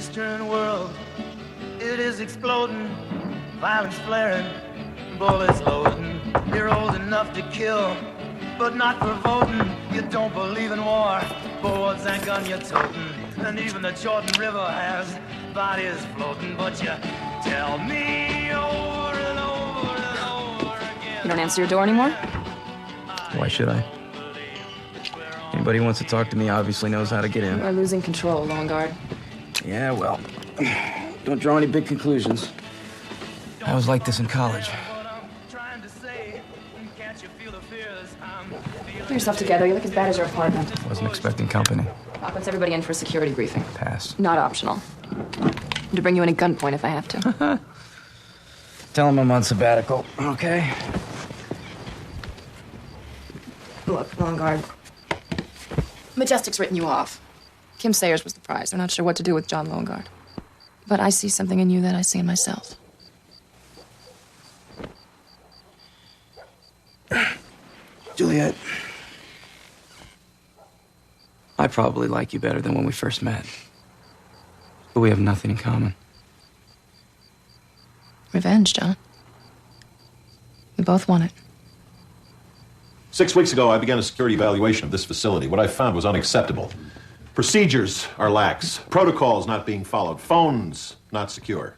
eastern world. It is exploding, violence flaring, bullets loading. You're old enough to kill, but not for voting. You don't believe in war, bullets and gun you're toting. And even the Jordan River has bodies floating. But you tell me over and over and over again. You don't answer your door anymore? Why should I? Anybody who wants to talk to me obviously knows how to get in. You are losing control, Longard. Yeah, well, don't draw any big conclusions. I was like this in college. Put yourself together. You look as bad as your apartment. Wasn't expecting company. Doc wants everybody in for a security briefing. Pass. Not optional. I'm to bring you in at gunpoint if I have to. Tell him I'm on sabbatical, okay? Look, Longard. Majestic's written you off. Kim Sayers was the prize. They're not sure what to do with John Longard. But I see something in you that I see in myself. Juliet, I probably like you better than when we first met. But we have nothing in common. Revenge, John. We both want it. 6 weeks ago, I began a security evaluation of this facility. What I found was unacceptable. Procedures are lax, protocols not being followed, phones not secure.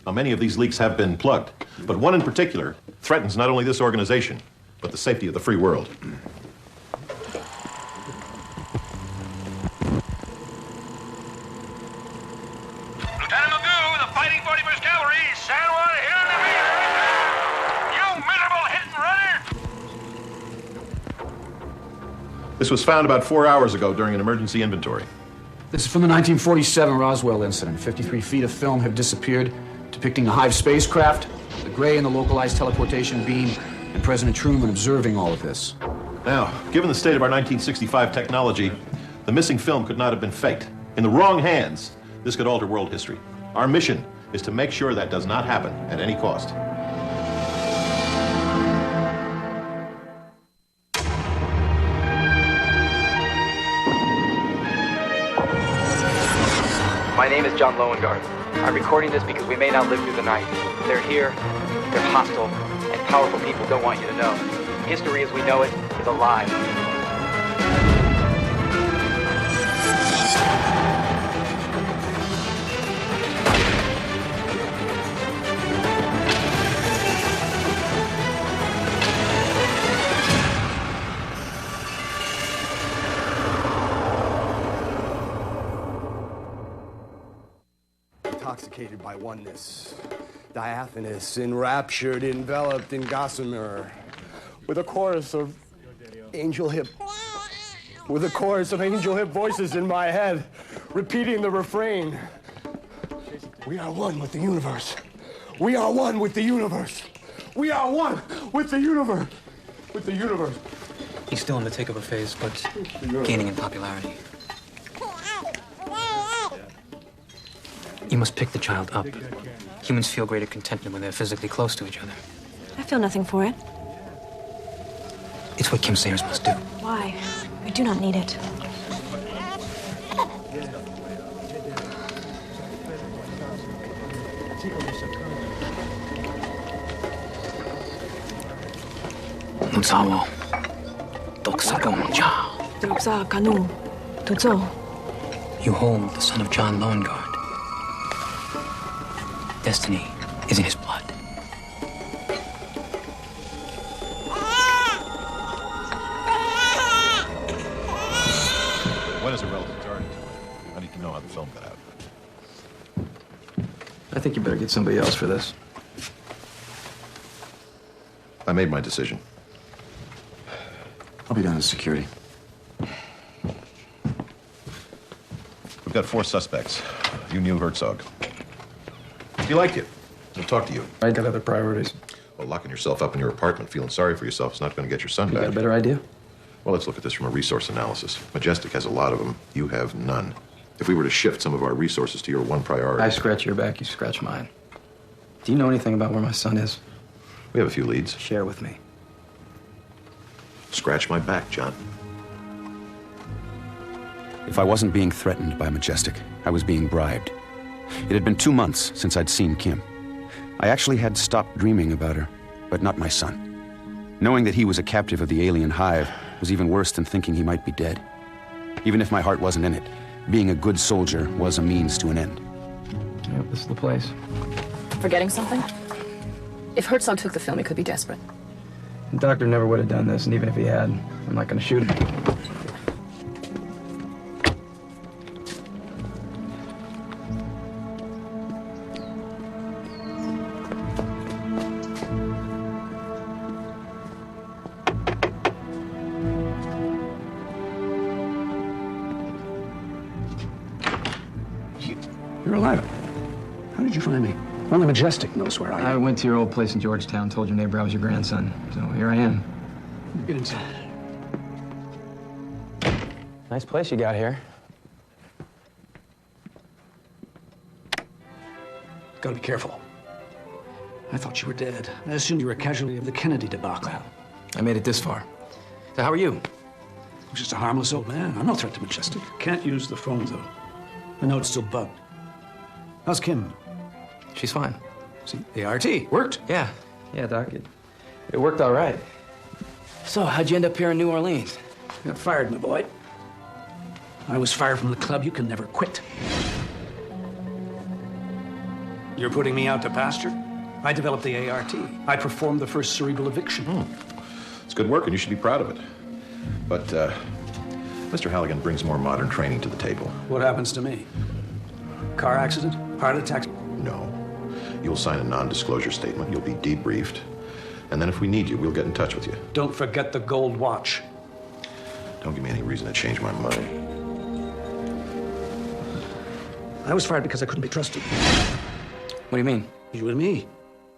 Now, many of these leaks have been plugged, but one in particular threatens not only this organization, but the safety of the free world. Lieutenant Magoo, the Fighting 41st Cavalry, San Juan here in the rear. You miserable hit and runner! This was found about 4 hours ago during an emergency inventory. This is from the 1947 Roswell incident. 53 feet of film have disappeared, depicting a Hive spacecraft, the gray and the localized teleportation beam, and President Truman observing all of this. Now, given the state of our 1965 technology, the missing film could not have been faked. In the wrong hands, this could alter world history. Our mission is to make sure that does not happen at any cost. My name is John Lowengarth. I'm recording this because we may not live through the night. They're here, they're hostile, and powerful people don't want you to know. History as we know it is a lie. Intoxicated by oneness, diaphanous, enraptured, enveloped in gossamer, with a chorus of angel hip voices in my head, repeating the refrain. We are one with the universe. We are one with the universe. We are one with the universe. With the universe. He's still in the takeover phase, but gaining in popularity. You must pick the child up. Humans feel greater contentment when they're physically close to each other. I feel nothing for it. It's what Kim Sayers must do. Why? I do not need it. Nunsawo. Doksagonja. Druksa Kanu. Tuzo. You hold the son of John Lowengarth. Destiny is in his blood. When is a relative target? I need to know how the film got out. I think you better get somebody else for this. I made my decision. I'll be down to security. We've got 4 suspects. You knew Herzog. He liked you. He'll talk to you. I got other priorities. Well, locking yourself up in your apartment, feeling sorry for yourself is not going to get your son You back. got a better idea? Well, let's look at this from a resource analysis. Majestic has a lot of them. You have none. If we were to shift some of our resources to your one priority... I scratch your back, you scratch mine. Do you know anything about where my son is? We have a few leads. Share with me. Scratch my back, John. If I wasn't being threatened by Majestic, I was being bribed. It had been 2 months since I'd seen Kim. I actually had stopped dreaming about her, but not my son. Knowing that he was a captive of the alien hive was even worse than thinking he might be dead. Even if my heart wasn't in it, being a good soldier was a means to an end. Yep, this is the place. Forgetting something? If Herzog took the film, he could be desperate. The doctor never would have done this, and even if he had, I'm not gonna shoot him. You're alive. How did you find me? Only Majestic knows where I am. I went to your old place in Georgetown, told your neighbor I was your grandson. So here I am. Get inside. Nice place you got here. Gotta be careful. I thought you were dead. I assumed you were a casualty of the Kennedy debacle. I made it this far. So how are you? I'm just a harmless old man. I'm no threat to Majestic. Can't use the phone, though. I know it's still bugged. How's Kim? She's fine. See, the ART worked. Yeah, Doc. It worked all right. So, how'd you end up here in New Orleans? I got fired, my boy. I was fired from the club. You can never quit. You're putting me out to pasture? I developed the ART. I performed the first cerebral eviction. It's good work, and you should be proud of it. But Mr. Halligan brings more modern training to the table. What happens to me? Car accident? Heart attack? No. You'll sign a non-disclosure statement. You'll be debriefed. And then if we need you, we'll get in touch with you. Don't forget the gold watch. Don't give me any reason to change my mind. I was fired because I couldn't be trusted. What do you mean? You and me.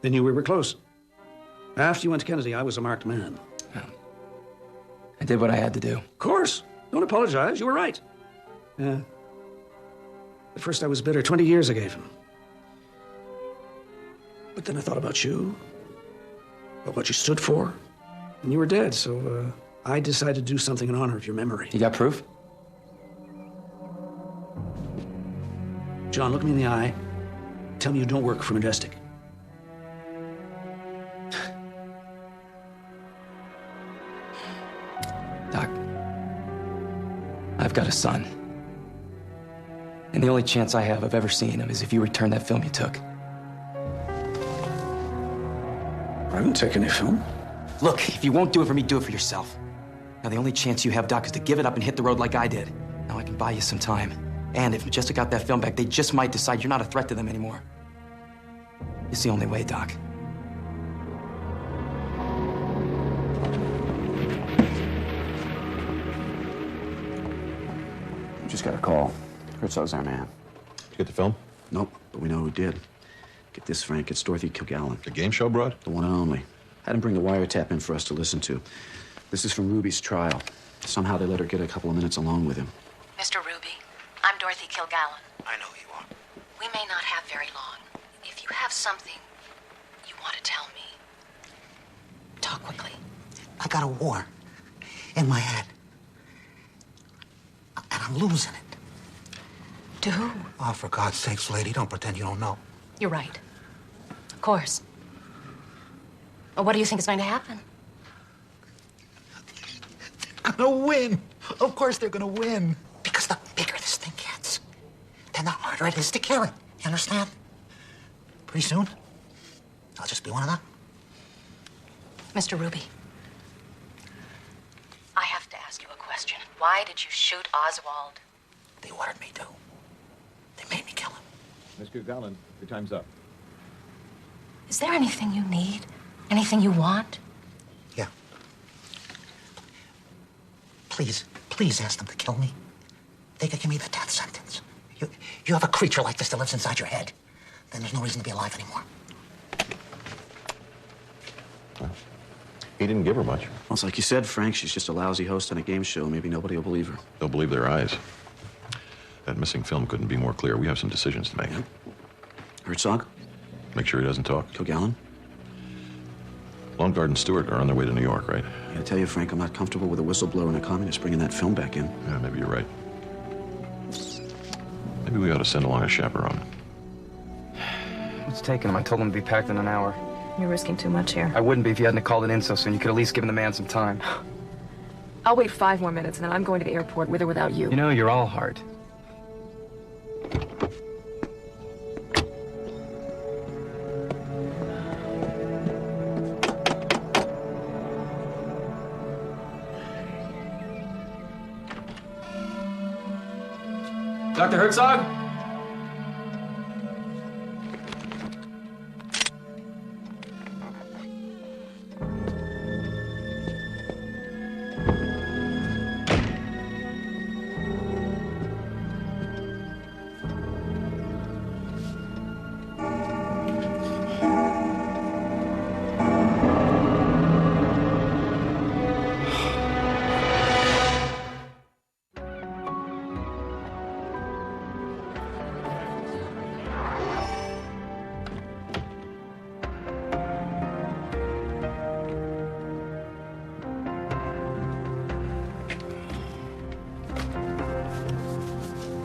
They knew we were close. After you went to Kennedy, I was a marked man. I did what I had to do. Of course. Don't apologize. You were right. Yeah. At first I was bitter. 20 years I gave him. But then I thought about you, about what you stood for, and you were dead, so I decided to do something in honor of your memory. You got proof? John, look me in the eye. Tell me you don't work for Majestic. Doc, I've got a son. And the only chance I have of ever seeing him is if you return that film you took. I didn't take any film. Look, if you won't do it for me, do it for yourself. Now, the only chance you have, Doc, is to give it up and hit the road like I did. Now I can buy you some time. And if Majestic got that film back, they just might decide you're not a threat to them anymore. It's the only way, Doc. We just got a call. Herzog's our man. Did you get the film? Nope, but we know who did. Get this, Frank. It's Dorothy Kilgallen. The game show broad? The one and only. Had him bring the wiretap in for us to listen to. This is from Ruby's trial. Somehow they let her get a couple of minutes alone with him. Mr. Ruby, I'm Dorothy Kilgallen. I know you are. We may not have very long. If you have something you want to tell me, talk quickly. I got a war in my head. And I'm losing it. To who? Oh, for God's sakes, lady, don't pretend you don't know. You're right. Of course. Well, what do you think is going to happen? They're gonna win. Of course they're gonna win. Because the bigger this thing gets, then the harder it is to kill it. You understand? Pretty soon, I'll just be one of them. Mr. Ruby, I have to ask you a question. Why did you shoot Oswald? They ordered me to. They made me kill him. Miss Kilgallen, your time's up. Is there anything you need? Anything you want? Yeah. Please ask them to kill me. They could give me the death sentence. You have a creature like this that lives inside your head. Then there's no reason to be alive anymore. Well, he didn't give her much. Well, it's like you said, Frank, she's just a lousy host on a game show. Maybe nobody will believe her. They'll believe their eyes. That missing film couldn't be more clear. We have some decisions to make. Yeah. Herzog? Make sure he doesn't talk. Kilgallen? Longard and Stewart are on their way to New York, right? I tell you, Frank, I'm not comfortable with a whistleblower and a communist bringing that film back in. Yeah, maybe you're right. Maybe we ought to send along a chaperone. It's taking him. I told him to be packed in an hour. You're risking too much here. I wouldn't be if you hadn't called it in so soon. You could at least given the man some time. I'll wait 5 more minutes, and then I'm going to the airport with or without you. You know, you're all heart. Dr. Herzog?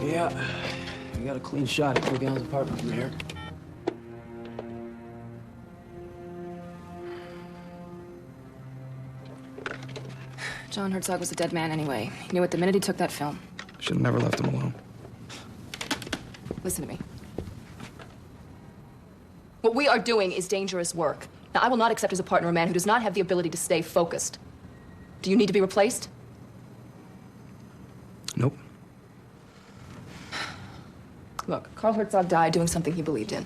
Yeah, we got a clean shot at Kilgallen's apartment from here. John Herzog was a dead man anyway. He knew it the minute he took that film. Should have never left him alone. Listen to me. What we are doing is dangerous work. Now, I will not accept as a partner a man who does not have the ability to stay focused. Do you need to be replaced? Nope. Look, Carl Herzog died doing something he believed in.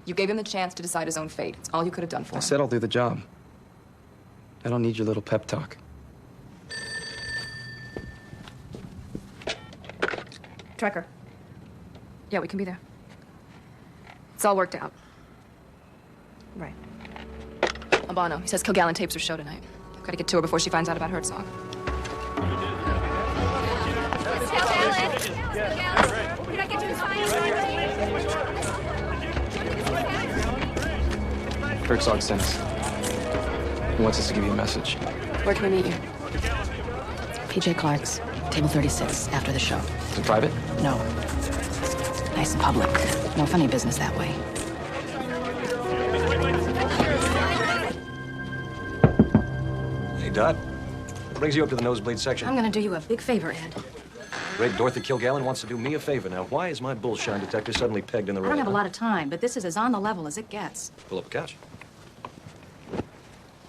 You gave him the chance to decide his own fate. It's all you could have done for I him. said I'll do the job. I don't need your little pep talk. Trekker. Yeah, we can be there. It's all worked out. Right. Albano, he says Kilgallen tapes her show tonight. Gotta get to her before she finds out about Herzog. Herzog sent us. He wants us to give you a message. Where can we meet you? PJ Clark's, table 36, after the show. Is it private? No. Nice and public. No funny business that way. Hey, Dot. What brings you up to the nosebleed section? I'm gonna do you a big favor, Ed. Great Dorothy Kilgallen wants to do me a favor now. Why is my bullshine detector suddenly pegged in the I road? don't have a lot of time, but this is as on the level as it gets. Pull up a couch.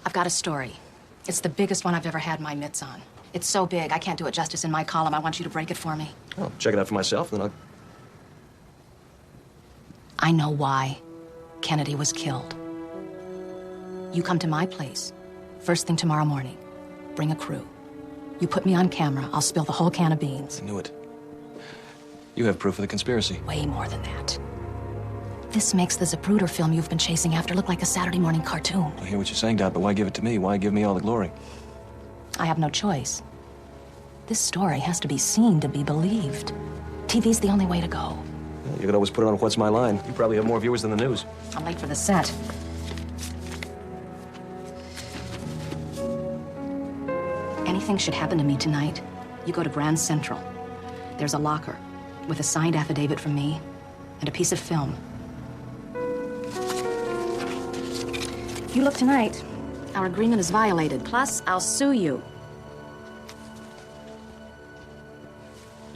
I've got a story. It's the biggest one I've ever had my mitts on. It's so big, I can't do it justice in my column. I want you to break it for me. I'll check it out for myself, then I'll... I know why Kennedy was killed. You come to my place, first thing tomorrow morning. Bring a crew. You put me on camera, I'll spill the whole can of beans. I knew it. You have proof of the conspiracy. Way more than that. This makes the Zapruder film you've been chasing after look like a Saturday morning cartoon. I hear what you're saying, Dot, but why give it to me? Why give me all the glory? I have no choice. This story has to be seen to be believed. TV's the only way to go. Well, you could always put it on What's My Line. You probably have more viewers than the news. I'm late for the set. Anything should happen to me tonight, you go to Grand Central. There's a locker with a signed affidavit from me and a piece of film. If you look tonight, our agreement is violated. Plus, I'll sue you.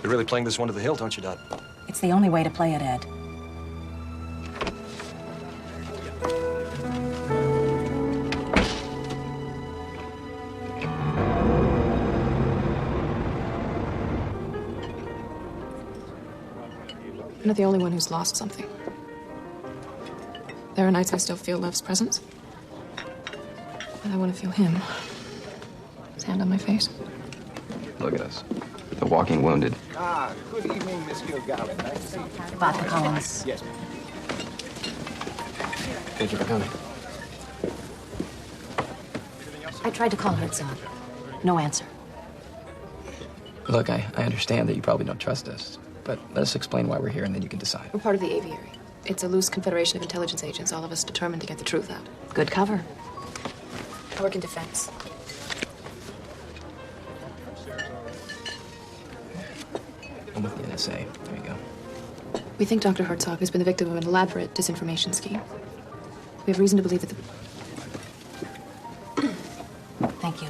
You're really playing this one to the hilt, aren't you, Dot? It's the only way to play it, Ed. I'm not the only one who's lost something. There are nights I still feel love's presence. But I want to feel him. His hand on my face. Look at us. The walking wounded. Ah, good evening, Miss Kilgallen. Nice to see you. Vodka Collins. Yes, ma'am. Thank you for coming. I tried to call Herzog. No answer. Look, I understand that you probably don't trust us, but let us explain why we're here and then you can decide. We're part of the aviary. It's a loose confederation of intelligence agents, all of us determined to get the truth out. Good cover. I work in defense. I'm with the NSA. There you go. We think Dr. Herzog has been the victim of an elaborate disinformation scheme. We have reason to believe that the... Thank you.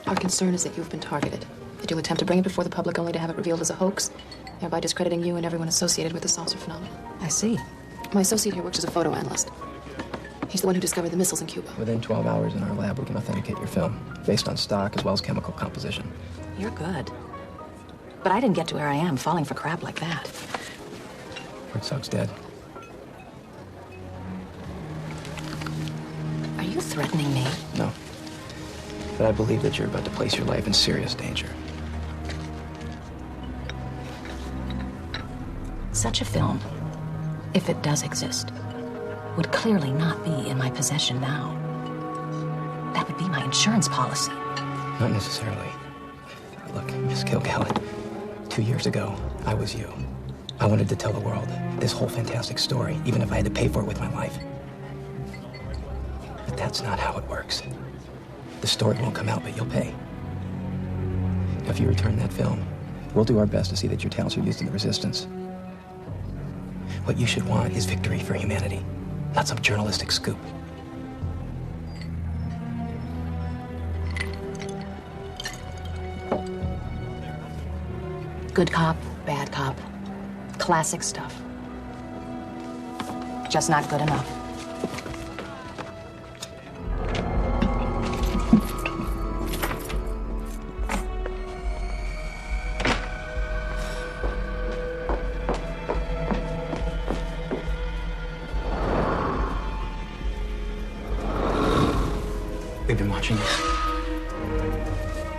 Our concern is that you've been targeted. That you'll attempt to bring it before the public only to have it revealed as a hoax, thereby discrediting you and everyone associated with the saucer phenomenon. I see. My associate here works as a photo analyst. He's the one who discovered the missiles in Cuba. Within 12 hours in our lab, we can authenticate your film, based on stock as well as chemical composition. You're good. But I didn't get to where I am falling for crap like that. Herzog's dead. Are you threatening me? No. But I believe that you're about to place your life in serious danger. Such a film, if it does exist, would clearly not be in my possession now. That would be my insurance policy. Not necessarily. Look, Miss Kilgallen, 2 years ago, I was you. I wanted to tell the world this whole fantastic story, even if I had to pay for it with my life. But that's not how it works. The story won't come out, but you'll pay. Now, if you return that film, we'll do our best to see that your talents are used in the resistance. What you should want is victory for humanity, not some journalistic scoop. Good cop, bad cop. Classic stuff. Just not good enough. We've been watching this.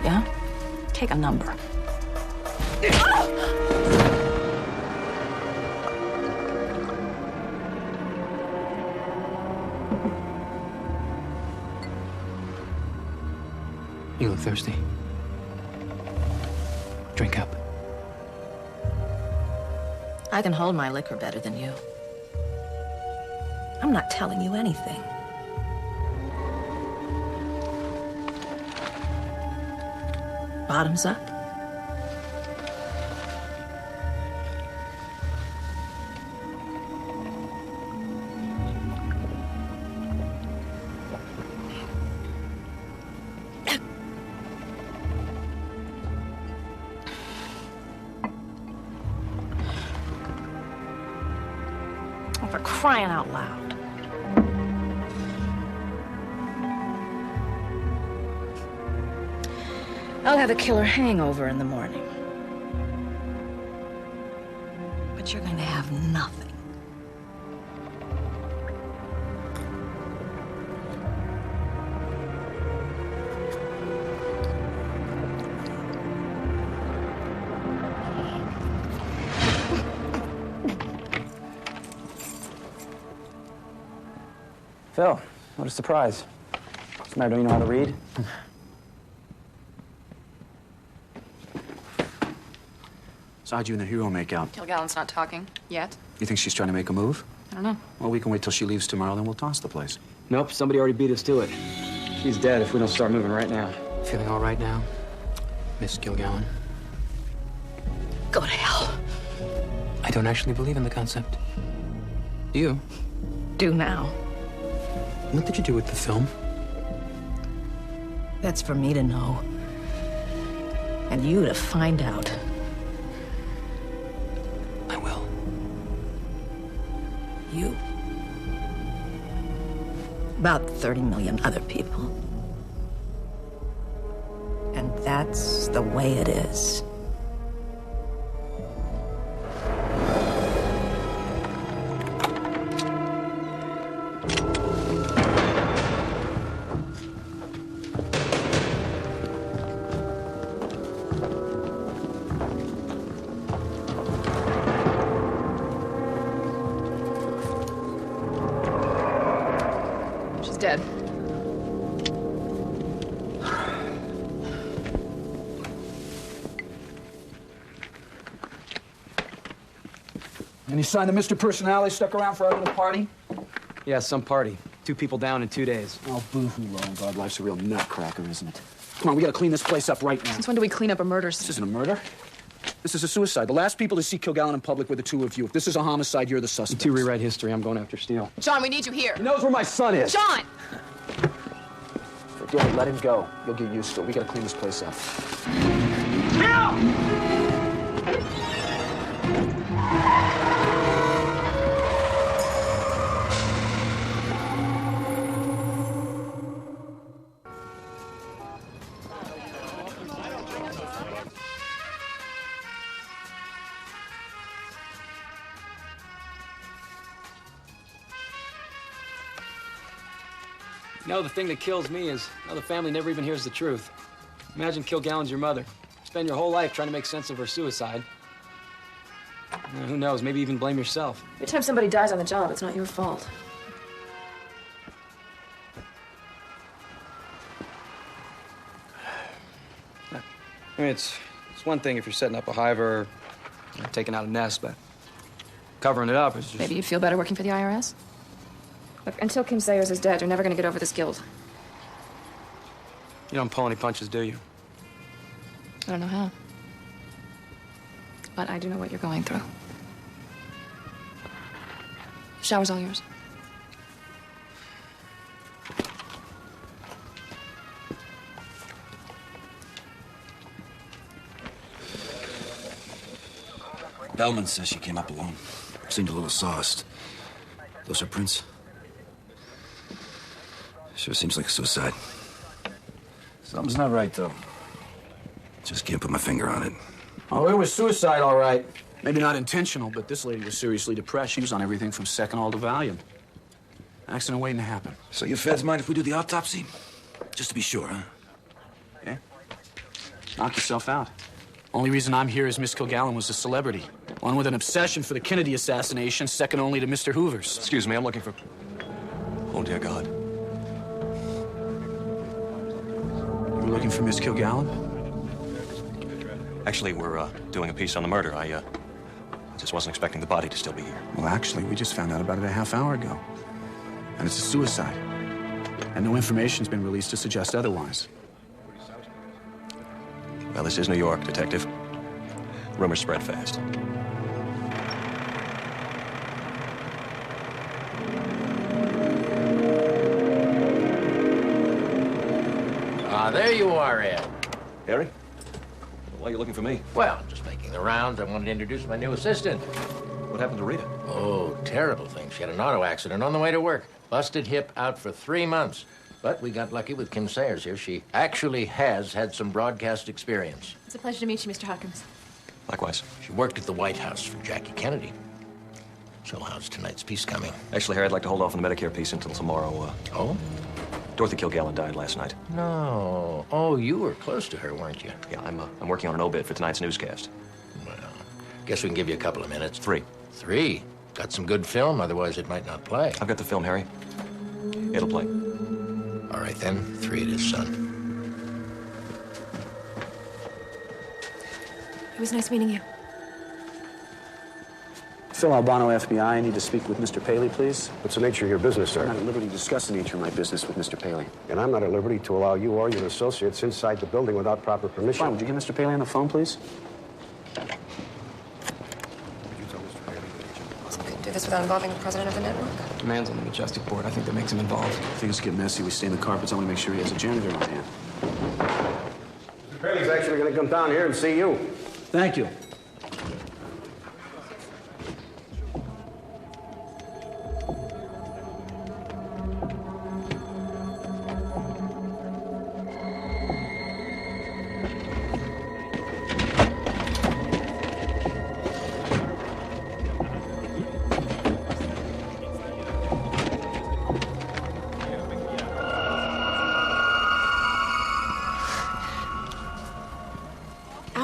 Yeah? Take a number. You look thirsty. Drink up. I can hold my liquor better than you. I'm not telling you anything. Bottoms up. Oh, for crying out loud. I'll have a killer hangover in the morning. But you're going to have nothing. Phil, what a surprise. What's the matter, don't you know how to read? So how'd you and the hero make out? Kilgallen's not talking yet. You think she's trying to make a move? I don't know. Well, we can wait till she leaves tomorrow, then we'll toss the place. Nope, somebody already beat us to it. She's dead if we don't start moving right now. Feeling all right now, Miss Kilgallen? Go to hell. I don't actually believe in the concept. Do you? Do now. What did you do with the film? That's for me to know. And you to find out. I will. You. About 30 million other people. And that's the way it is. She's dead. Any sign that Mr. Personality stuck around for our little party? Yeah, some party. 2 people down in 2 days. Oh, boo-hoo, Lowengard. Life's a real nutcracker, isn't it? Come on, we gotta clean this place up right now. Since when do we clean up a murder scene? This isn't a murder. This is a suicide. The last people to see Kilgallen in public were the two of you. If this is a homicide, you're the suspect. You two rewrite history. I'm going after Steele. John, we need you here. He knows where my son is. John! Forget it. Let him go. You'll get used to it. We gotta clean this place up. You know, the thing that kills me is how the family never even hears the truth. Imagine Kilgallen's your mother. Spend your whole life trying to make sense of her suicide. Who knows, maybe even blame yourself. Every time somebody dies on the job, it's not your fault. I mean, it's one thing if you're setting up a hive or taking out a nest, but covering it up is just... Maybe you'd feel better working for the IRS? Look, until Kim Sayers is dead, you're never gonna get over this guilt. You don't pull any punches, do you? I don't know how. But I do know what you're going through. Shower's all yours. Bellman says she came up alone. Seemed a little sauced. Those her prints? Sure seems like a suicide. Something's not right, though. Just can't put my finger on it. Oh, it was suicide, all right. Maybe not intentional, but this lady was seriously depressed. She was on everything from Seconal to Valium. Accident waiting to happen. So you feds mind if we do the autopsy? Just to be sure, huh? Yeah? Knock yourself out. Only reason I'm here is Miss Kilgallen was a celebrity. One with an obsession for the Kennedy assassination, second only to Mr. Hoover's. Excuse me, I'm looking for... Oh, dear God. You were looking for Miss Kilgallen? Actually, we're doing a piece on the murder. I just wasn't expecting the body to still be here. Well, actually, we just found out about it a half hour ago. And it's a suicide. And no information's been released to suggest otherwise. Well, this is New York, Detective. Rumors spread fast. There you are, Ed. Harry? Why are you looking for me? Well, just making the rounds. I wanted to introduce my new assistant. What happened to Rita? Oh, terrible thing. She had an auto accident on the way to work. Busted hip, out for 3 months. But we got lucky with Kim Sayers here. She actually has had some broadcast experience. It's a pleasure to meet you, Mr. Hawkins. Likewise. She worked at the White House for Jackie Kennedy. So how's tonight's piece coming? Actually, Harry, I'd like to hold off on the Medicare piece until tomorrow. Oh? Dorothy Kilgallen died last night. No. Oh, you were close to her, weren't you? Yeah, I'm working on an obit for tonight's newscast. Well, guess we can give you a couple of minutes. 3. 3? Got some good film, otherwise it might not play. I've got the film, Harry. It'll play. All right, then. 3 it is, son. It was nice meeting you. Phil Albano, FBI. I need to speak with Mr. Paley, please. What's the nature of your business, sir? I'm not at liberty to discuss the nature of my business with Mr. Paley. And I'm not at liberty to allow you or your associates inside the building without proper permission. Fine, would you get Mr. Paley on the phone, please? Couldn't do this without involving the president of the network. Demands on the Majestic Board. I think that makes him involved. Things get messy. We stain the carpets. I want to make sure he has a janitor on hand. Mr. Paley's actually going to come down here and see you. Thank you.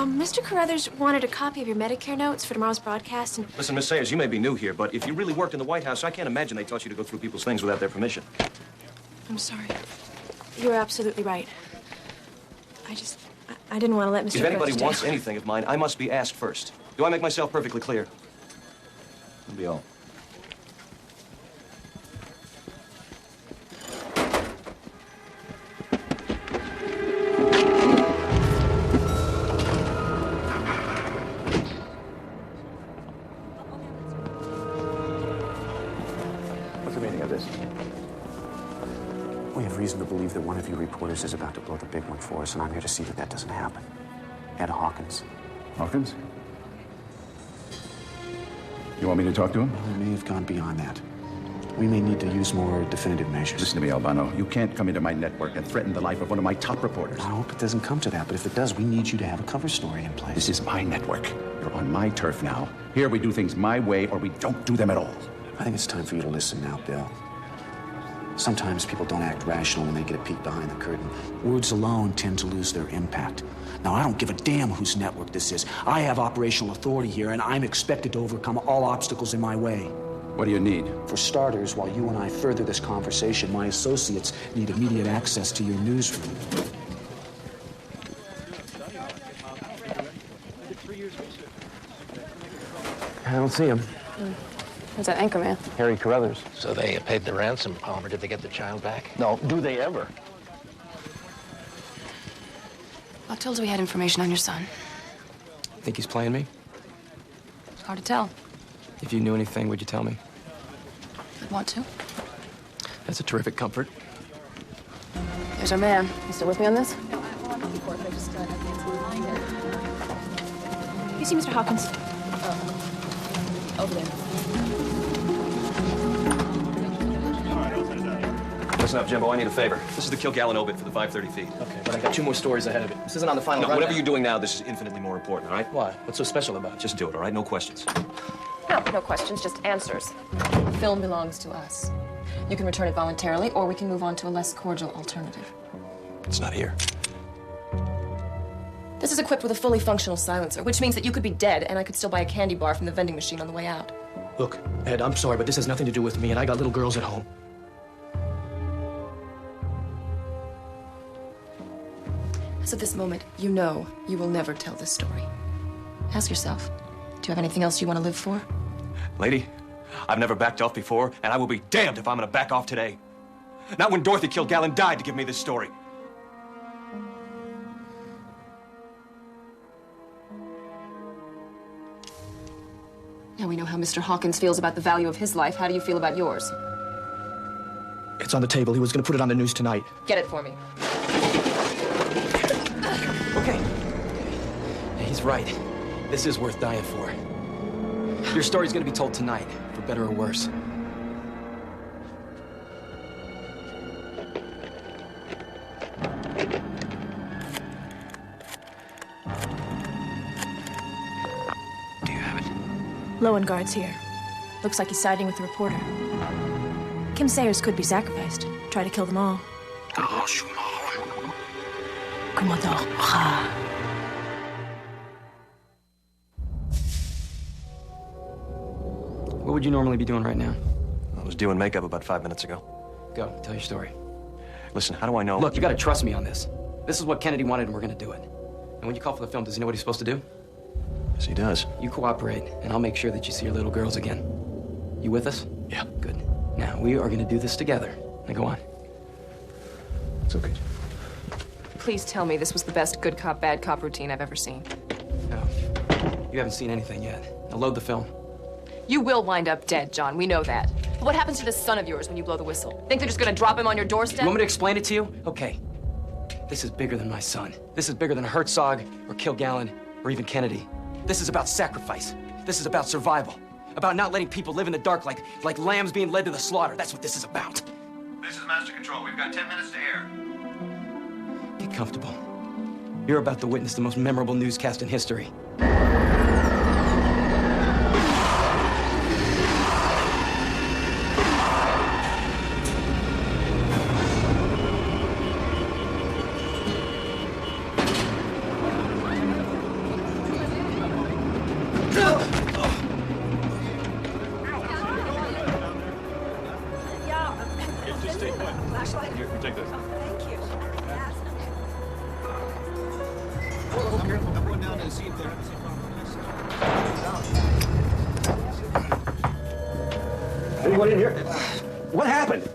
Mr. Carruthers wanted a copy of your Medicare notes for tomorrow's broadcast, and... Listen, Miss Sayers, you may be new here, but if you really worked in the White House, I can't imagine they taught you to go through people's things without their permission. I'm sorry. You're absolutely right. I didn't want to let Mr. If anybody Carruthers wants down. anything of mine, I must be asked first. Do I make myself perfectly clear? That'll be all. this? We have reason to believe that one of you reporters is about to blow the big one for us, and I'm here to see that that doesn't happen. Ed Hawkins. Hawkins? You want me to talk to him? Well, it may have gone beyond that. We may need to use more definitive measures. Listen to me, Albano. You can't come into my network and threaten the life of one of my top reporters. I hope it doesn't come to that, but if it does, we need you to have a cover story in place. This is my network. You're on my turf now. Here we do things my way, or we don't do them at all. I think it's time for you to listen now, Bill. Sometimes people don't act rational when they get a peek behind the curtain. Words alone tend to lose their impact. Now, I don't give a damn whose network this is. I have operational authority here, and I'm expected to overcome all obstacles in my way. What do you need? For starters, while you and I further this conversation, my associates need immediate access to your newsroom. I don't see him. Who's that anchor man? Harry Carruthers. So they paid the ransom, Palmer. Did they get the child back? No, do they ever? I told you we had information on your son. Think he's playing me? It's hard to tell. If you knew anything, would you tell me? I'd want to. That's a terrific comfort. There's our man. You still with me on this? You see Mr. Hawkins? Over there. Listen up, Jimbo. I need a favor. This is the Kilgallen obit for the 530 feet. Okay, but I got 2 more stories ahead of it. This isn't on the final No, rundown. whatever you're doing now, this is infinitely more important, all right? Why? What's so special about it? Just do it, all right? No questions. No questions, just answers. The film belongs to us. You can return it voluntarily, or we can move on to a less cordial alternative. It's not here. This is equipped with a fully functional silencer, which means that you could be dead, and I could still buy a candy bar from the vending machine on the way out. Look, Ed, I'm sorry, but this has nothing to do with me, and I got little girls at home. As of this moment, you know you will never tell this story. Ask yourself, do you have anything else you want to live for? Lady, I've never backed off before, and I will be damned if I'm gonna back off today. Not when Dorothy Kilgallen died to give me this story. Now we know how Mr. Hawkins feels about the value of his life. How do you feel about yours? It's on the table. He was going to put it on the news tonight. Get it for me. Okay. He's right. This is worth dying for. Your story's gonna be told tonight, for better or worse. Lowengart's here. Looks like he's siding with the reporter. Kim Sayers could be sacrificed. Try to kill them all. Commodore. What would you normally be doing right now? I was doing makeup about 5 minutes ago. Go, tell your story. Listen, how do I know? Look, you gotta trust me on this. This is what Kennedy wanted, and we're gonna do it. And when you call for the film, does he know what he's supposed to do? Yes, he does. You cooperate, and I'll make sure that you see your little girls again. You with us? Yeah. Good. Now, we are gonna do this together. Now, go on. It's okay. Please tell me this was the best good cop, bad cop routine I've ever seen. No. You haven't seen anything yet. Now, load the film. You will wind up dead, John. We know that. But what happens to this son of yours when you blow the whistle? Think they're just gonna drop him on your doorstep? You want me to explain it to you? Okay. This is bigger than my son. This is bigger than Herzog or Kilgallen or even Kennedy. This is about sacrifice. This is about survival. About not letting people live in the dark like lambs being led to the slaughter. That's what this is about. This is Master Control. We've got 10 minutes to air. Get comfortable. You're about to witness the most memorable newscast in history. Anyone in here? What happened?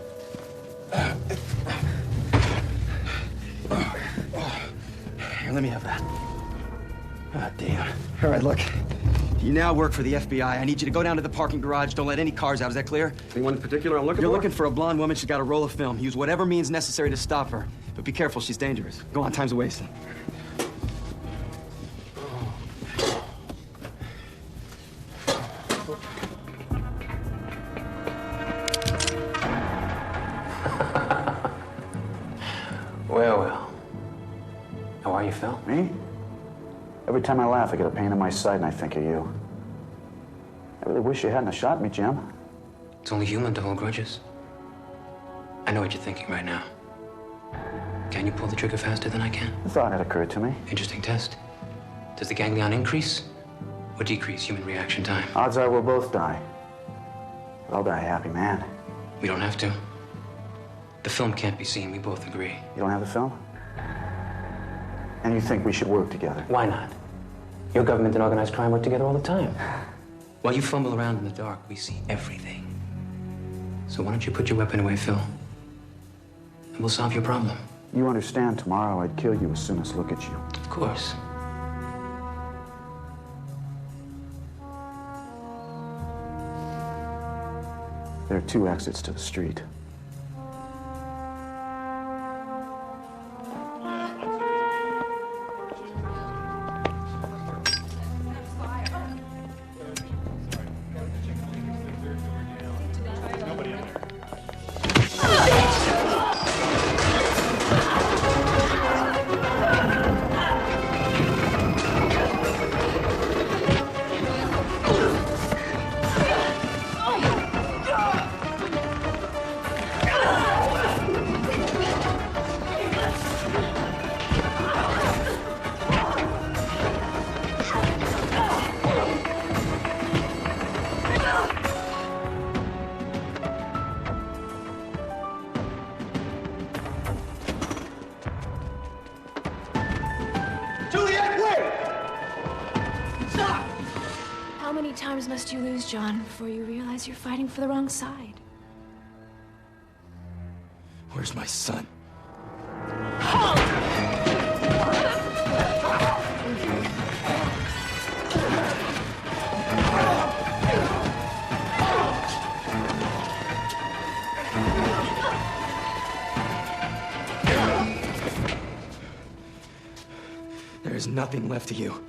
Here, let me have that. Ah, damn. All right, look. You now work for the FBI. I need you to go down to the parking garage. Don't let any cars out. Is that clear? Anyone in particular I'm looking for? You're looking for a blonde woman. She's got a roll of film. Use whatever means necessary to stop her. But be careful, she's dangerous. Go on, time's wasting. Well, well. How are you, Phil? Me? Every time I laugh, I get a pain in my side and I think of you. I really wish you hadn't have shot me, Jim. It's only human to hold grudges. I know what you're thinking right now. Can you pull the trigger faster than I can? The thought had occurred to me. Interesting test. Does the ganglion increase or decrease human reaction time? Odds are we'll both die. But I'll die a happy man. We don't have to. The film can't be seen, we both agree. You don't have the film? And you think we should work together? Why not? Your government and organized crime work together all the time. While you fumble around in the dark, we see everything. So why don't you put your weapon away, Phil? And we'll solve your problem. You understand tomorrow I'd kill you as soon as look at you. Of course. There are 2 exits to the street. How many times must you lose, John, before you realize you're fighting for the wrong side? Where's my son? There's nothing left of you.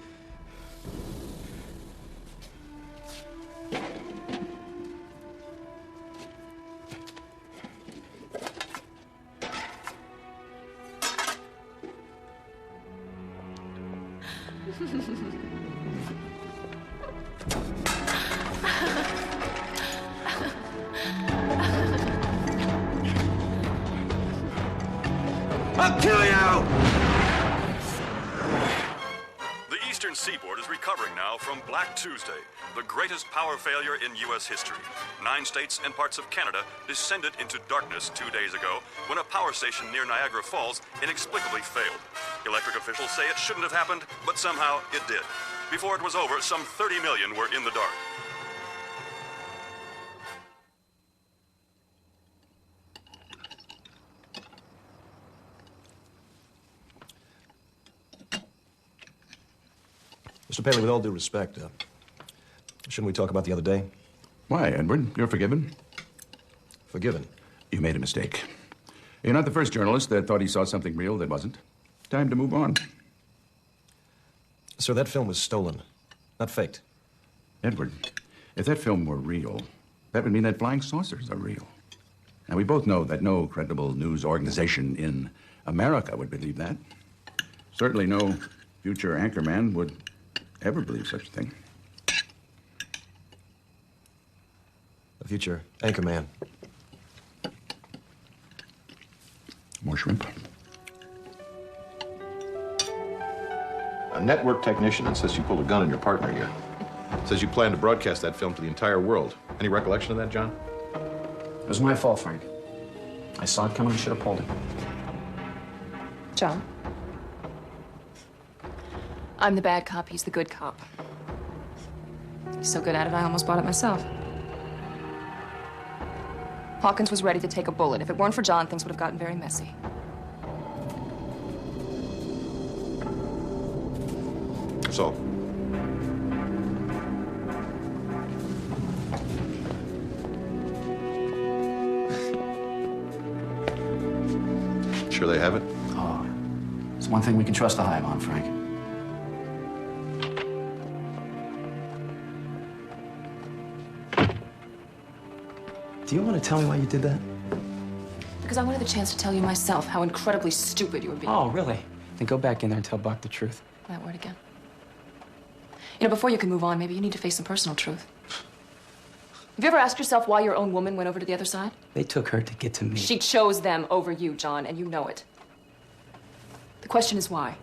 I'll kill you! The Eastern Seaboard is recovering now from Black Tuesday, the greatest power failure in U.S. history. 9 states and parts of Canada descended into darkness 2 days ago when a power station near Niagara Falls inexplicably failed. Electric officials say it shouldn't have happened, but somehow it did. Before it was over, some 30 million were in the dark. Mr. Paley, with all due respect, shouldn't we talk about the other day? Why, Edward? You're forgiven. Forgiven? You made a mistake. You're not the first journalist that thought he saw something real that wasn't. Time to move on. Sir, that film was stolen, not faked. Edward, if that film were real, that would mean that flying saucers are real. And we both know that no credible news organization in America would believe that. Certainly no future anchorman would ever believe such a thing. A future anchorman. More shrimp. A network technician insists you pulled a gun on your partner here. Says you plan to broadcast that film to the entire world. Any recollection of that, John? It was my fault, Frank. I saw it coming. I should have pulled it. John. I'm the bad cop, he's the good cop. He's so good at it, I almost bought it myself. Hawkins was ready to take a bullet. If it weren't for John, things would have gotten very messy. So, Sure they have it? Oh, it's one thing we can trust the Hive on, Frank. Do you want to tell me why you did that? Because I wanted the chance to tell you myself how incredibly stupid you were being. Oh, really? Then go back in there and tell Buck the truth. That word again. You know, before you can move on, maybe you need to face some personal truth. Have you ever asked yourself why your own woman went over to the other side? They took her to get to me. She chose them over you, John, and you know it. The question is why?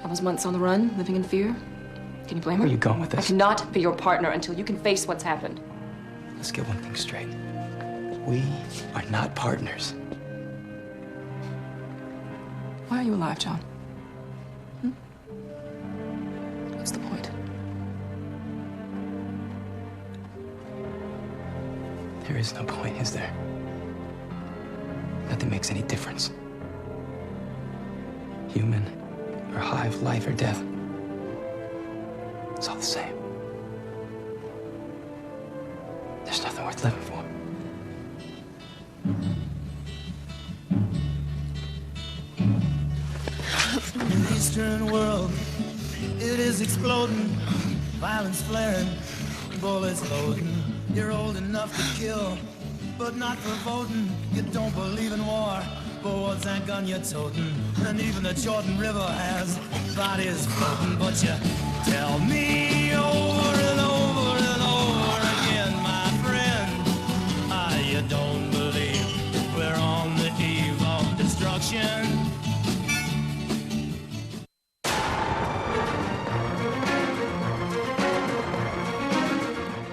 All those months on the run, living in fear? Can you blame her? Where are you going with I this? cannot be your partner until you can face what's happened. Let's get one thing straight. We are not partners. Why are you alive, John? What's the point? There is no point, is there? Nothing makes any difference. Human or Hive, life or death. It's all the same. There's nothing worth living for. In the Eastern world, it is exploding, violence flaring, bullets loading. You're old enough to kill, but not for voting. You don't believe in war, but what's that gun you're toting? And even the Jordan River has bodies floating. But you tell me over and over and over again, my friend, you don't believe we're on the eve of destruction.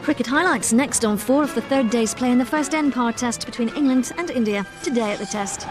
Cricket highlights next on 4 of the third day's play in the first N-Par test between England and India, today at the Test.